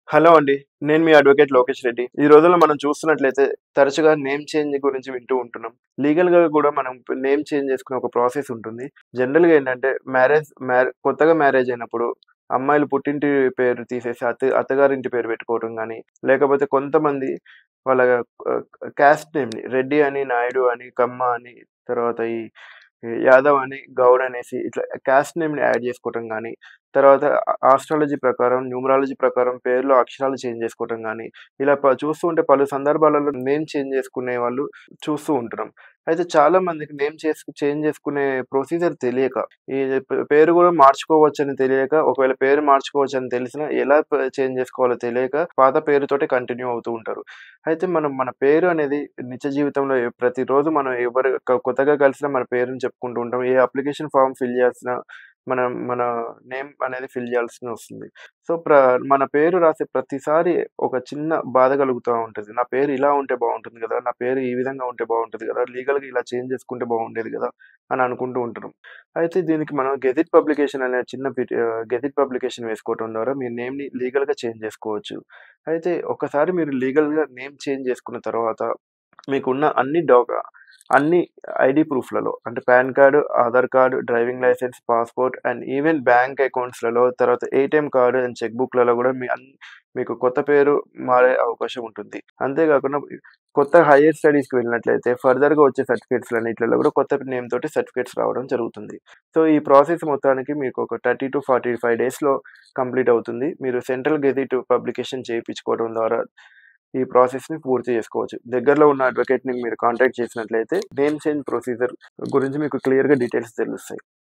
Hello అండి. నేను మీ advocate Lokesh Reddy. ఈ రోజుల్లో మనం చూస్తున్నట్లయితే తరచుగా నేమ్ చేంజ్ గురించి వింటూ ఉంటున్నాం. లీగల్‌గా గూడా మనం నేమ్ చేంజ్ చేసుకునే ఒక ప్రాసెస్ ఉంటుంది. జనరల్‌గా ఏంటంటే కొత్తగా మ్యారేజ్ అయినప్పుడు అమ్మాయిలు పుట్టింటి పేరు తీసేసి అత్తగారింటి పేరు పెట్టుకోవడం గాని, లేకపోతే కొంతమంది వాళ్ళ క్యాస్ట్ నేమ్‌ని రెడ్డి అని, నాయుడు అని, కమ్మ అని, తర్వాత యాదవ్ అని, గౌడ్ అనేసి ఇట్లా క్యాస్ట్ నేమ్‌ని యాడ్ చేసుకోవటం గాని, తర్వాత ఆస్ట్రాలజీ ప్రకారం, న్యూమరాలజీ ప్రకారం పేర్లో అక్షరాలు చేంజ్ చేసుకోవటం గాని, ఇలా చూస్తూ ఉంటే పలు సందర్భాలలో నేమ్ చేంజ్ చేసుకునే వాళ్ళు చూస్తూ ఉంటున్నాం. అయితే చాలా మందికి చేంజ్ చేసుకునే ప్రొసీజర్ తెలియక, ఈ పేరు గూడా మార్చుకోవచ్చని తెలియక, ఒకవేళ పేరు మార్చుకోవచ్చని తెలిసినా ఎలా చేంజ్ చేసుకోవాలో తెలియక పాత పేరుతోటే కంటిన్యూ అవుతూ ఉంటారు. అయితే మనం మన పేరు అనేది నిత్య జీవితంలో ప్రతిరోజు మనం ఎవరు కొత్తగా కలిసినా మన పేరుని చెప్పుకుంటూ ఉంటాం. ఏ అప్లికేషన్ ఫార్మ్ ఫిల్ చేసినా మనం మన నేమ్ అనేది ఫిల్ చేయాల్సినొస్తుంది. సో, మన పేరు రాసే ప్రతిసారి ఒక చిన్న బాధ కలుగుతా ఉంటది. నా పేరు ఇలా ఉంటే బావుంటుంది గదా! నా పేరు ఈ విధంగా ఉంటే బావుంటది గదా! లీగల్‌గా ఇలా చేంజ్ చేసుకుంటే బావుండేది గదా! అని అనుకుంటూ ఉంటున్నాం. అయితే దీనికి మనం గెజిట్ పబ్లికేషన్ వేసుకోవటం ద్వారా మీ నేమ్‌ని లీగల్‌గా చేంజ్ చేసుకోవచ్చు. అయితే ఒక్కసారి మీరు లీగల్‌గా నేమ్ చేంజ్ చేసుకున్న తర్వాత మీకున్న అన్ని ఐడీ ప్రూఫ్‌లలో అంటే PAN card, Aadhaar card, driving license, passport and even bank అకౌంట్స్‌లలో తర్వాత ఏటీఎం కార్డ్ అండ్ చెక్ బుక్‌లలో గూడా మీకు కొత్త పేరు మారే అవకాశం ఉంటుంది. అంతేగాకుండా కొత్త హైయర్ స్టడీస్‌కి వెళ్ళినట్లయితే ఫర్దర్‌గా వచ్చే సర్టిఫికేట్స్‌లన్నిట్లలో గూడా కొత్త నేమ్ తోటి సర్టిఫికేట్స్ రావడం జరుగుతుంది. సో, ఈ ప్రాసెస్ మొత్తానికి మీకు ఒక 30-45 డేస్‌లో కంప్లీట్ అవుతుంది. మీరు సెంట్రల్ గెజిట్ పబ్లికేషన్ చేయించుకోవడం ద్వారా ఈ ప్రాసెస్‌ని పూర్తి చేసుకోవచ్చు. దగ్గరలో ఉన్న అడ్వకేట్‌ని మీరు కాంటాక్ట్ చేసినట్లయితే నేమ్ చేంజ్ ప్రొసీజర్ గురించి మీకు క్లియర్‌గా డీటెయిల్స్ తెలుస్తాయి.